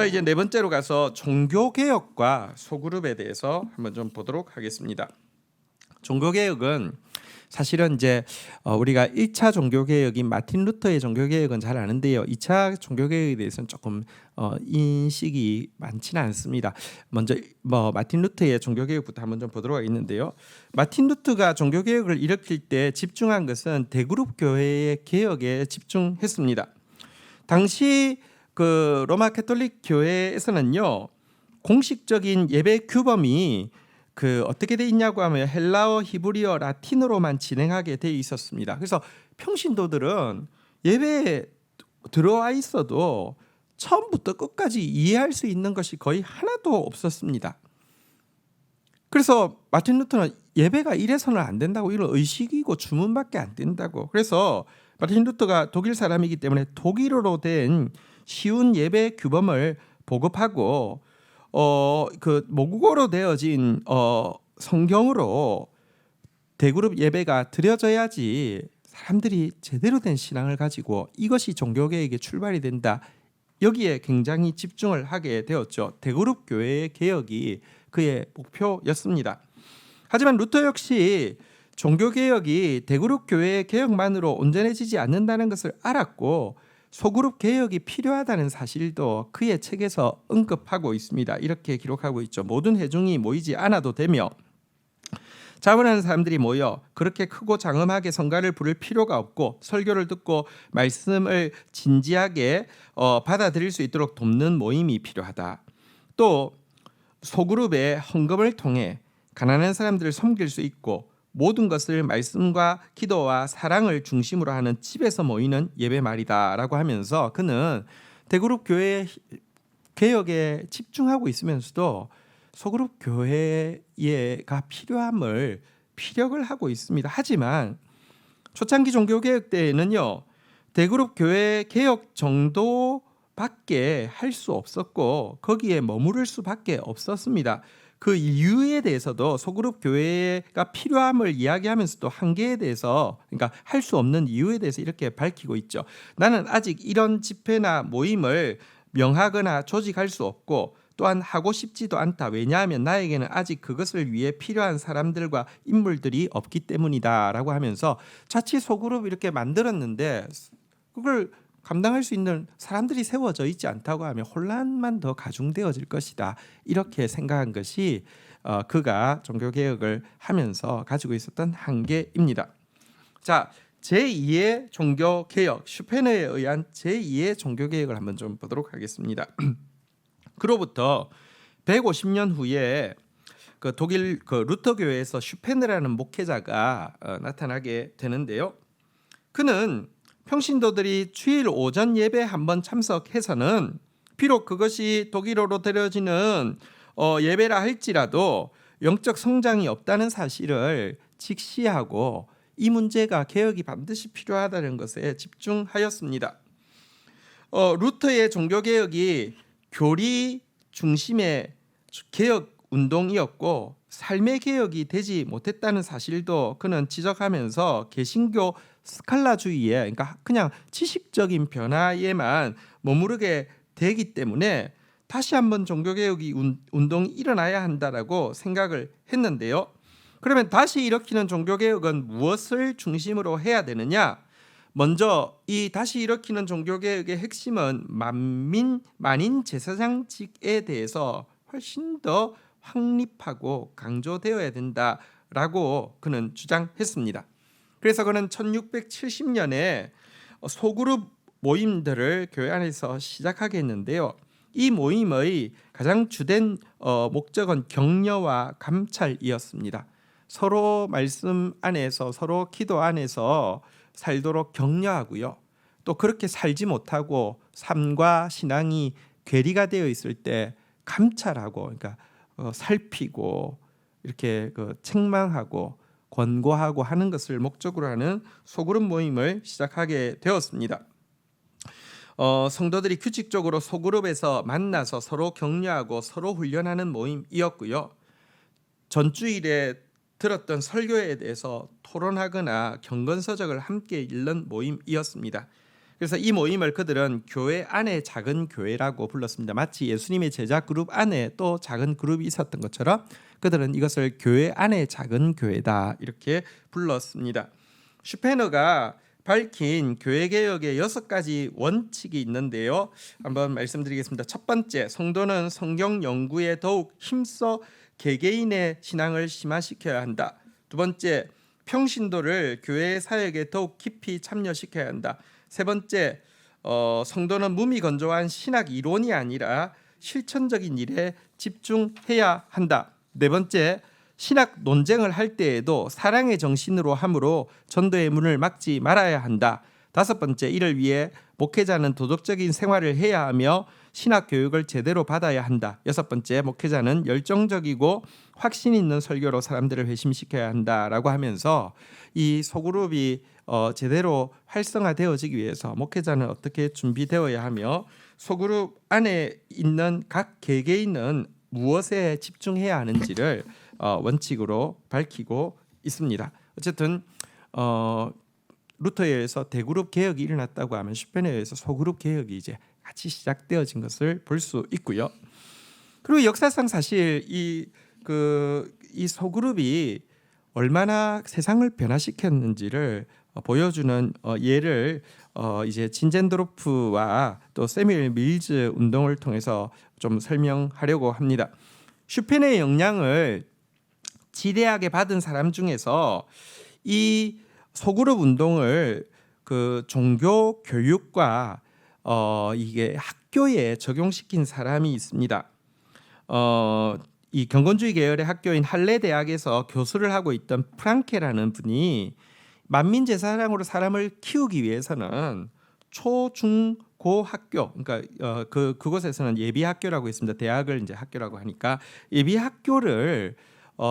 자, 이제 네 번째로 가서 종교개혁과 소그룹에 대해서 한번 좀 보도록 하겠습니다. 종교개혁은 사실은 이제 우리가 1차 종교개혁인 마틴 루터의 종교개혁은 잘 아는데요. 2차 종교개혁에 대해서는 조금 인식이 많지는 않습니다. 먼저 마틴 루터의 종교개혁부터 한번 좀 보도록 하겠는데요. 마틴 루터가 종교개혁을 일으킬 때 집중한 것은 대그룹 교회의 개혁에 집중했습니다. 당시 그 로마 가톨릭 교회에서는요, 공식적인 예배 규범이 어떻게 돼 있냐고 하면 헬라어, 히브리어, 라틴어로만 진행하게 돼 있었습니다. 그래서 평신도들은 예배에 들어와 있어도 처음부터 끝까지 이해할 수 있는 것이 거의 하나도 없었습니다. 그래서 마틴 루터는 예배가 이래서는 안 된다고, 이런 의식이고 주문밖에 안 된다고. 그래서 마틴 루터가 독일 사람이기 때문에 독일어로 된 쉬운 예배 규범을 보급하고 모국어로 되어진 성경으로 대그룹 예배가 드려져야지 사람들이 제대로 된 신앙을 가지고 이것이 종교개혁의 출발이 된다. 여기에 굉장히 집중을 하게 되었죠. 대그룹 교회의 개혁이 그의 목표였습니다. 하지만 루터 역시 종교개혁이 대그룹 교회의 개혁만으로 온전해지지 않는다는 것을 알았고 소그룹 개혁이 필요하다는 사실도 그의 책에서 언급하고 있습니다. 이렇게 기록하고 있죠. 모든 회중이 모이지 않아도 되며 자원하는 사람들이 모여 그렇게 크고 장엄하게 성가를 부를 필요가 없고 설교를 듣고 말씀을 진지하게 받아들일 수 있도록 돕는 모임이 필요하다. 또 소그룹의 헌금을 통해 가난한 사람들을 섬길 수 있고 모든 것을 말씀과 기도와 사랑을 중심으로 하는 집에서 모이는 예배 말이다라고 하면서 그는 대그룹 교회 개혁에 집중하고 있으면서도 소그룹 교회가 피력을 하고 있습니다. 하지만 초창기 종교개혁 때에는요, 대그룹 교회 개혁 정도밖에 할 수 없었고 거기에 머무를 수밖에 없었습니다. 그 이유에 대해서도 소그룹 교회가 필요함을 이야기하면서도 한계에 대해서, 그러니까 할 수 없는 이유에 대해서 이렇게 밝히고 있죠. 나는 아직 이런 집회나 모임을 명하거나 조직할 수 없고 또한 하고 싶지도 않다. 왜냐하면 나에게는 아직 그것을 위해 필요한 사람들과 인물들이 없기 때문이다라고 하면서 자칫 소그룹 이렇게 만들었는데 그걸 감당할 수 있는 사람들이 세워져 있지 않다고 하면 혼란만 더 가중되어질 것이다. 이렇게 생각한 것이 그가 종교개혁을 하면서 가지고 있었던 한계입니다. 자, 제2의 종교개혁, 슈페너에 의한 제2의 종교개혁을 한번 좀 보도록 하겠습니다. 그로부터 150년 후에 독일 루터 교회에서 슈페너라는 목회자가 나타나게 되는데요. 그는 평신도들이 주일 오전 예배 한번 참석해서는 비록 그것이 독일어로 드려지는 예배라 할지라도 영적 성장이 없다는 사실을 직시하고 이 문제가 개혁이 반드시 필요하다는 것에 집중하였습니다. 루터의 종교개혁이 교리 중심의 개혁 운동이었고 삶의 개혁이 되지 못했다는 사실도 그는 지적하면서 개신교 스칼라주의에, 그러니까 그냥 지식적인 변화에만 머무르게 되기 때문에 다시 한번 종교개혁이 운동이 일어나야 한다라고 생각을 했는데요. 그러면 다시 일으키는 종교개혁은 무엇을 중심으로 해야 되느냐? 먼저 이 다시 일으키는 종교개혁의 핵심은 만인 제사장직에 대해서 훨씬 더 확립하고 강조되어야 된다라고 그는 주장했습니다. 그래서 그는 1670년에 소그룹 모임들을 교회 안에서 시작하게 했는데요. 이 모임의 가장 주된 목적은 격려와 감찰이었습니다. 서로 말씀 안에서, 서로 기도 안에서 살도록 격려하고요. 또 그렇게 살지 못하고 삶과 신앙이 괴리가 되어 있을 때 감찰하고, 그러니까 살피고 이렇게 책망하고 권고하고 하는 것을 목적으로 하는 소그룹 모임을 시작하게 되었습니다. 성도들이 규칙적으로 소그룹에서 만나서 서로 격려하고 서로 훈련하는 모임이었고요. 전주일에 들었던 설교에 대해서 토론하거나 경건서적을 함께 읽는 모임이었습니다. 그래서 이 모임을 그들은 교회 안에 작은 교회라고 불렀습니다. 마치 예수님의 제자 그룹 안에 또 작은 그룹이 있었던 것처럼 그들은 이것을 교회 안에 작은 교회다 이렇게 불렀습니다. 슈페너가 밝힌 교회개혁의 6가지 원칙이 있는데요. 한번 말씀드리겠습니다. 첫 번째, 성도는 성경 연구에 더욱 힘써 개개인의 신앙을 심화시켜야 한다. 두 번째, 평신도를 교회 사역에 더욱 깊이 참여시켜야 한다. 세 번째, 성도는 무미건조한 신학 이론이 아니라 실천적인 일에 집중해야 한다. 네 번째, 신학 논쟁을 할 때에도 사랑의 정신으로 함으로 전도의 문을 막지 말아야 한다. 다섯 번째, 이를 위해 목회자는 도덕적인 생활을 해야 하며 신학 교육을 제대로 받아야 한다. 여섯 번째, 목회자는 열정적이고 확신 있는 설교로 사람들을 회심시켜야 한다라고 하면서 이 소그룹이 제대로 활성화되어지기 위해서 목회자는 어떻게 준비되어야 하며 소그룹 안에 있는 각 개개인은 무엇에 집중해야 하는지를 원칙으로 밝히고 있습니다. 어쨌든 루터에 의해서 대그룹 개혁이 일어났다고 하면 슈펜에 의해서 소그룹 개혁이 이제 같이 시작되어진 것을 볼 수 있고요. 그리고 역사상 사실 이 소그룹이 얼마나 세상을 변화시켰는지를 보여주는 예를 이제 진젠도르프와 또 세뮤엘 밀즈 운동을 통해서 좀 설명하려고 합니다. 슈펜의 영향을 지대하게 받은 사람 중에서 이 소그룹 운동을 그 종교 교육과 이게 학교에 적용시킨 사람이 있습니다. 이 경건주의 계열의 학교인 할레 대학에서 교수를 하고 있던 프랑케라는 분이 만민제사장으로 사람을 키우기 위해서는 초, 중, 고 학교, 그러니까 그곳에서는 예비 학교라고 있습니다. 대학을 이제 학교라고 하니까 예비 학교를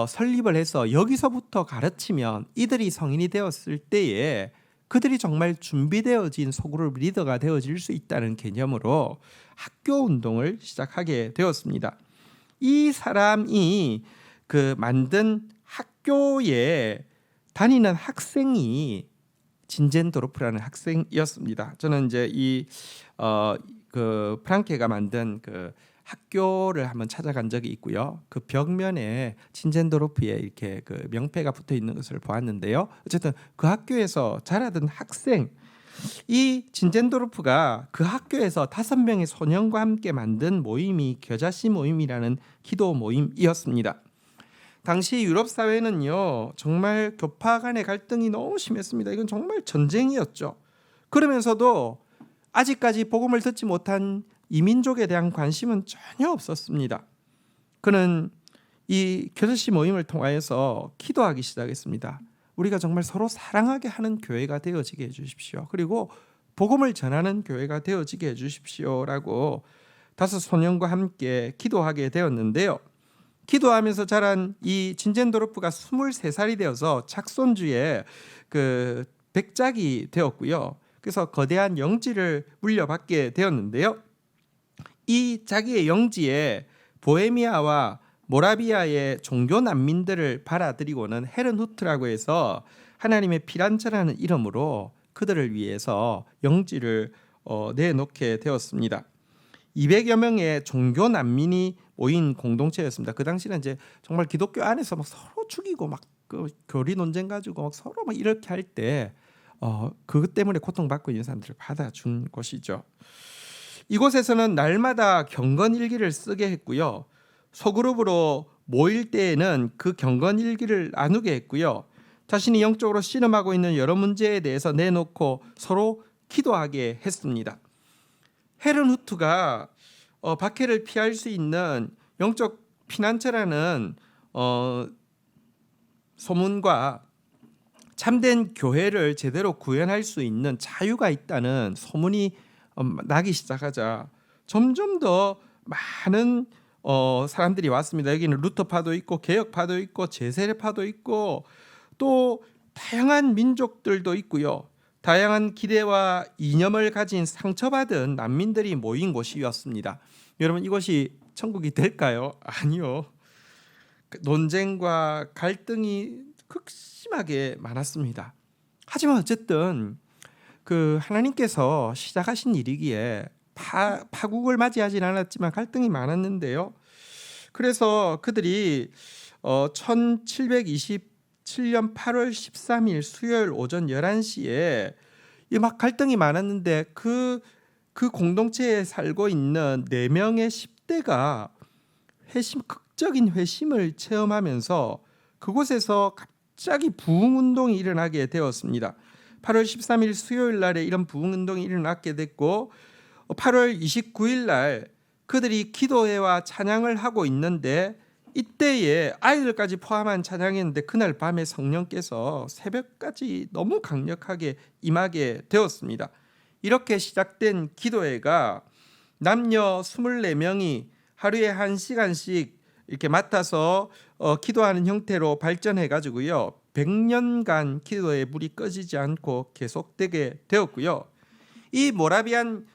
설립을 해서 여기서부터 가르치면 이들이 성인이 되었을 때에 그들이 정말 준비되어진 소그룹 리더가 되어질 수 있다는 개념으로 학교 운동을 시작하게 되었습니다. 이 사람이 그 만든 학교에 다니는 학생이 진젠도르프라는 학생이었습니다. 저는 이제 그 프랑케가 만든 그 학교를 한번 찾아간 적이 있고요. 그 벽면에 진젠도르프의 이렇게 그 명패가 붙어 있는 것을 보았는데요. 어쨌든 그 학교에서 자라던 학생, 이 진젠도르프가 그 학교에서 5명의 소년과 함께 만든 모임이 겨자씨 모임이라는 기도 모임이었습니다. 당시 유럽 사회는요, 정말 교파 간의 갈등이 너무 심했습니다. 이건 정말 전쟁이었죠. 그러면서도 아직까지 복음을 듣지 못한 이민족에 대한 관심은 전혀 없었습니다. 그는 이 겨자씨 모임을 통하여서 기도하기 시작했습니다. 우리가 정말 서로 사랑하게 하는 교회가 되어지게 해주십시오. 그리고 복음을 전하는 교회가 되어지게 해주십시오라고 5 소년과 함께 기도하게 되었는데요. 기도하면서 자란 이 진젠도르프가 23살이 되어서 착손주의 그 백작이 되었고요. 그래서 거대한 영지를 물려받게 되었는데요. 이 자기의 영지에 보헤미아와 모라비아의 종교 난민들을 받아들이고는 헤른후트라고 해서 하나님의 피란처라는 이름으로 그들을 위해서 영지를 내놓게 되었습니다. 200여 명의 종교 난민이 모인 공동체였습니다. 그 당시는 이제 정말 기독교 안에서 막 서로 죽이고 막 그 교리 논쟁 가지고 막 서로 막 이렇게 할 때 그것 때문에 고통받고 있는 사람들을 받아준 곳이죠. 이곳에서는 날마다 경건 일기를 쓰게 했고요. 소그룹으로 모일 때에는 그 경건 일기를 나누게 했고요. 자신이 영적으로 씨름하고 있는 여러 문제에 대해서 내놓고 서로 기도하게 했습니다. 헤른후트가 박해를 피할 수 있는 영적 피난처라는 소문과 참된 교회를 제대로 구현할 수 있는 자유가 있다는 소문이 나기 시작하자 점점 더 많은 사람들이 왔습니다. 여기는 루터파도 있고 개혁파도 있고 제세례파도 있고 또 다양한 민족들도 있고요. 다양한 기대와 이념을 가진 상처받은 난민들이 모인 곳이었습니다. 여러분, 이것이 천국이 될까요? 아니요. 논쟁과 갈등이 극심하게 많았습니다. 하지만 어쨌든 그 하나님께서 시작하신 일이기에 파국을 맞이하진 않았지만 갈등이 많았는데요. 그래서 그들이 1727년 8월 13일 수요일 오전 11시에 이 막 갈등이 많았는데 그 공동체에 살고 있는 4명의 10대가 극적인 회심을 체험하면서 그곳에서 갑자기 부흥 운동이 일어나게 되었습니다. 8월 13일 수요일 날에 이런 부흥 운동이 일어나게 됐고 8월 29일 날 그들이 기도회와 찬양을 하고 있는데 이때에 아이들까지 포함한 찬양이었는데 그날 밤에 성령께서 새벽까지 너무 강력하게 임하게 되었습니다. 이렇게 시작된 기도회가 남녀 24명이 하루에 1시간씩 이렇게 맡아서 기도하는 형태로 발전해 가지고요. 100년간 기도의 불이 꺼지지 않고 계속되게 되었고요. 이 모라비안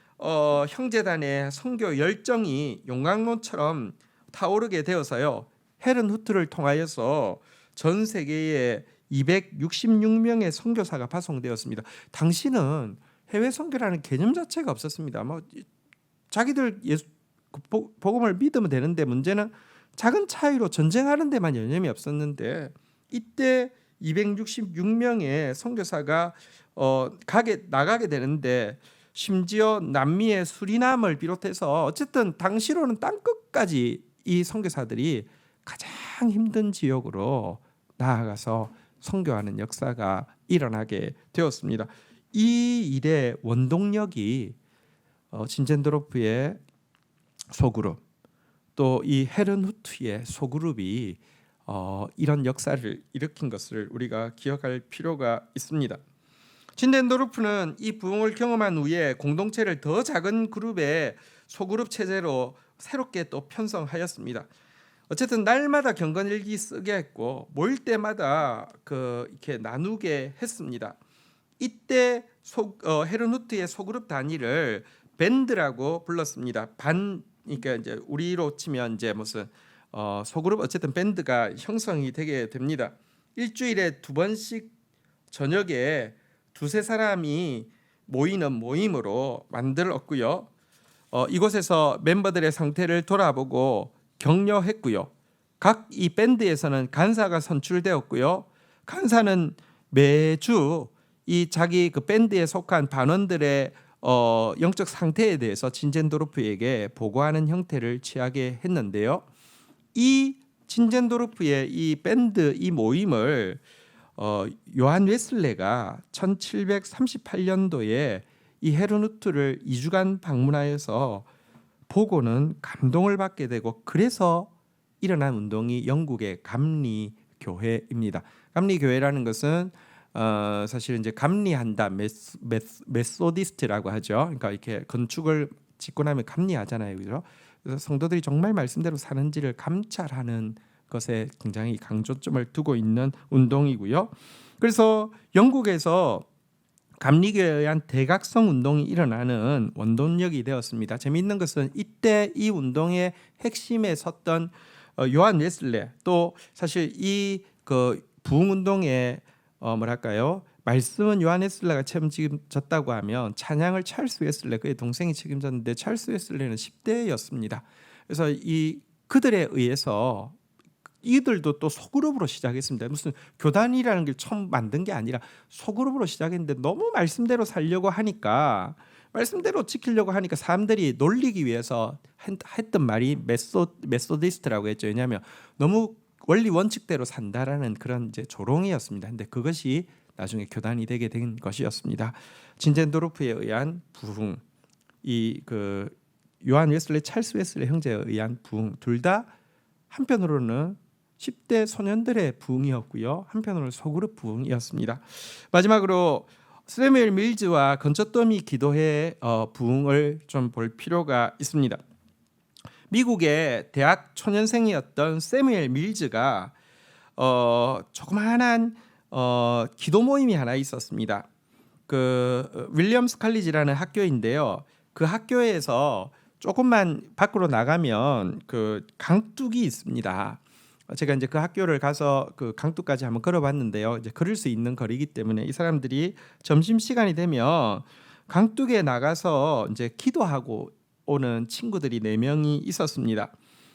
형제단의 선교 열정이 용광로처럼 타오르게 되어서요. 헤른후트를 통하여서 전 세계에 266명의 선교사가 파송되었습니다. 당시는 해외 선교라는 개념 자체가 없었습니다. 뭐 자기들 복음을 믿으면 되는데 문제는 작은 차이로 전쟁하는 데만 여념이 없었는데 이때 266명의 선교사가 나가게 되는데 심지어 남미의 수리남을 비롯해서 어쨌든 당시로는 땅끝까지 이 선교사들이 가장 힘든 지역으로 나아가서 선교하는 역사가 일어나게 되었습니다. 이 일의 원동력이 진젠도로프의 소그룹 또 이 헤른후트의 소그룹이 이런 역사를 일으킨 것을 우리가 기억할 필요가 있습니다. 진덴도르프는 이 부흥을 경험한 후에 공동체를 더 작은 그룹의 소그룹 체제로 새롭게 또 편성하였습니다. 어쨌든 날마다 경건일기 쓰게 했고 모일 때마다 이렇게 나누게 했습니다. 이때 헤른후트의 소그룹 단위를 밴드라고 불렀습니다. 그러니까 이제 우리로 치면 이제 무슨 소그룹 어쨌든 밴드가 형성이 되게 됩니다. 일주일에 2번씩 저녁에 2-3사람이 모이는 모임으로 만들었고요. 이곳에서 멤버들의 상태를 돌아보고 격려했고요. 각 이 밴드에서는 간사가 선출되었고요. 간사는 매주 이 자기 그 밴드에 속한 반원들의 영적 상태에 대해서 진젠도르프에게 보고하는 형태를 취하게 했는데요. 이 진젠도르프의 이 밴드 이 모임을 요한 웨슬레가 1738년도에 이 헤르누트를 2주간 방문하여서 보고는 감동을 받게 되고 그래서 일어난 운동이 영국의 감리 교회입니다. 감리 교회라는 것은 사실 이제 감리한다 메소디스트라고 하죠. 그러니까 이렇게 건축을 짓고 나면 감리하잖아요, 그죠? 그래서 성도들이 정말 말씀대로 사는지를 감찰하는 것에 굉장히 강조점을 두고 있는 운동이고요. 그래서 영국에서 감리교회에 의한 대각성 운동이 일어나는 원동력이 되었습니다. 재미있는 것은 이때 이 운동의 핵심에 섰던 요한 웨슬레 또 사실 이 부흥 운동의 말씀은 요한 웨슬레가 책임졌다고 하면 찬양을 찰스 웨슬레 그의 동생이 책임졌는데 찰스 웨슬레는 10대였습니다. 그래서 이 그들에 의해서 이들도 또 소그룹으로 시작했습니다. 무슨 교단이라는 게 처음 만든 게 아니라 소그룹으로 시작했는데 너무 말씀대로 살려고 하니까 말씀대로 지키려고 하니까 사람들이 놀리기 위해서 했던 말이 메소디스트라고 했죠. 왜냐하면 너무 원리 원칙대로 산다라는 그런 이제 조롱이었습니다. 근데 그것이 나중에 교단이 되게 된 것이었습니다. 진젠도르프에 의한 부흥, 요한 웨슬레, 찰스 웨슬레 형제에 의한 부흥 둘 다 한편으로는 10대 소년들의 부흥이었고요. 한편으로는 소그룹 부흥이었습니다. 마지막으로 세뮤엘 밀즈와 건초더미 기도회 부흥을 좀 볼 필요가 있습니다. 미국의 대학 초년생이었던 세뮤엘 밀즈가 조그마한 기도 모임이 하나 있었습니다. 윌리엄스 칼리지라는 학교인데요. 그 학교에서 조금만 밖으로 나가면 강둑이 있습니다. 제가 이제 그 학교를 가서 그 강둑까지 한번 걸어봤는데요. 이제 걸을 수 있는 거리이기 때문에 이 사람들이 점심 시간이 되면 강둑에 나가서 이제 기도하고 오는 친구들이 4명이 있었습니다.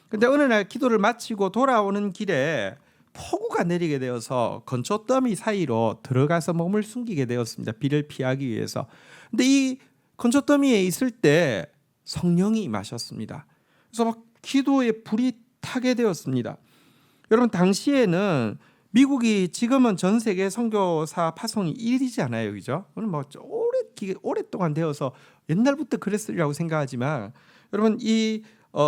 근데 어느 날 기도를 마치고 돌아오는 길에 폭우가 내리게 되어서 건초더미 사이로 들어가서 몸을 숨기게 되었습니다. 비를 피하기 위해서. 근데 이 건초더미에 있을 때 성령이 임하셨습니다. 그래서 막 기도에 불이 타게 되었습니다. 여러분, 당시에는 미국이 지금은 전 세계 선교사 파송이 1위잖아요, 그죠? 오늘 뭐 오랫동안 되어서 옛날부터 그랬으리라고 생각하지만, 여러분 이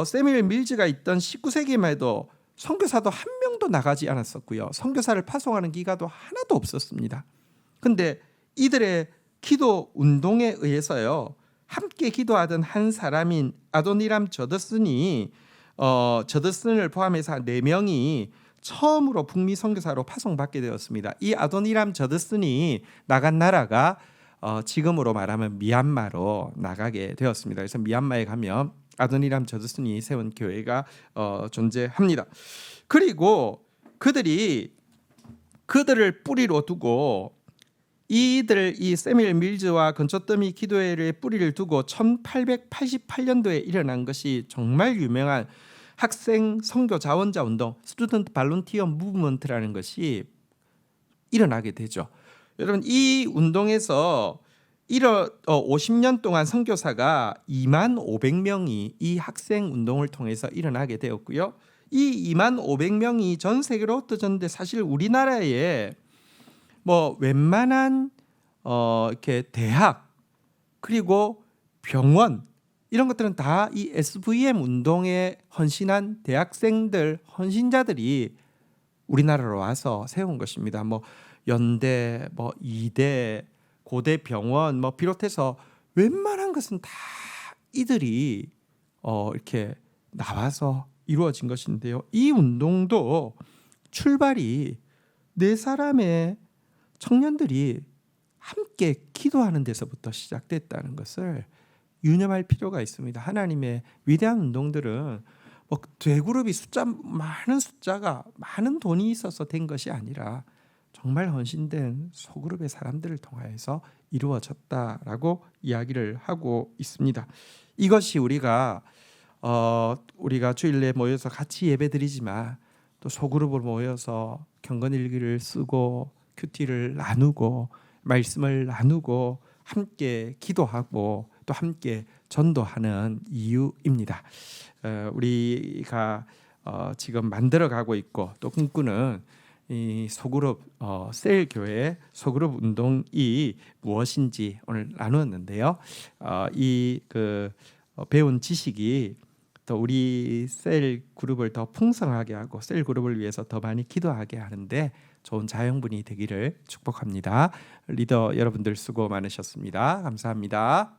세뮤엘 밀즈가 있던 19세기만 해도 선교사도 한 명도 나가지 않았었고요. 선교사를 파송하는 기가도 하나도 없었습니다. 근데 이들의 기도 운동에 의해서요, 함께 기도하던 한 사람인 아도니람 저더슨이 저더슨을 포함해서 4명이 처음으로 북미 선교사로 파송받게 되었습니다. 이 아도니람 저더슨이 나간 나라가 지금으로 말하면 미얀마로 나가게 되었습니다. 그래서 미얀마에 가면 아도니람 저더슨이 세운 교회가 존재합니다. 그리고 그들을 뿌리로 두고 이 세뮤엘 밀즈와 건초더미 기도회의 뿌리를 두고 1888년도에 일어난 것이 정말 유명한 학생 선교 자원자 운동, 스튜던트 발런티어 무브먼트라는 것이 일어나게 되죠. 여러분, 이 운동에서 50년 동안 선교사가 25,000명이 이 학생 운동을 통해서 일어나게 되었고요. 이 25,000명이 전 세계로 흩어졌는데, 사실 우리나라에 뭐 웬만한 이렇게 대학 그리고 병원 이런 것들은 다 이 SVM 운동에 헌신한 대학생들, 헌신자들이 우리나라로 와서 세운 것입니다. 뭐 연대, 뭐 이대, 고대병원 뭐 비롯해서 웬만한 것은 다 이들이 이렇게 나와서 이루어진 것인데요. 이 운동도 출발이 4사람의 청년들이 함께 기도하는 데서부터 시작됐다는 것을 유념할 필요가 있습니다. 하나님의 위대한 운동들은 뭐 대그룹이 많은 숫자가 많은 돈이 있어서 된 것이 아니라 정말 헌신된 소그룹의 사람들을 통하여서 이루어졌다라고 이야기를 하고 있습니다. 이것이 우리가 주일에 모여서 같이 예배드리지만 또 소그룹으로 모여서 경건일기를 쓰고 큐티를 나누고 말씀을 나누고 함께 기도하고 또 함께 전도하는 이유입니다. 우리가 지금 만들어가고 있고 또 꿈꾸는 이 소그룹 셀 교회 소그룹 운동이 무엇인지 오늘 나누었는데요. 배운 지식이 또 우리 셀 그룹을 더 풍성하게 하고 셀 그룹을 위해서 더 많이 기도하게 하는데 좋은 자양분이 되기를 축복합니다. 리더 여러분들 수고 많으셨습니다. 감사합니다.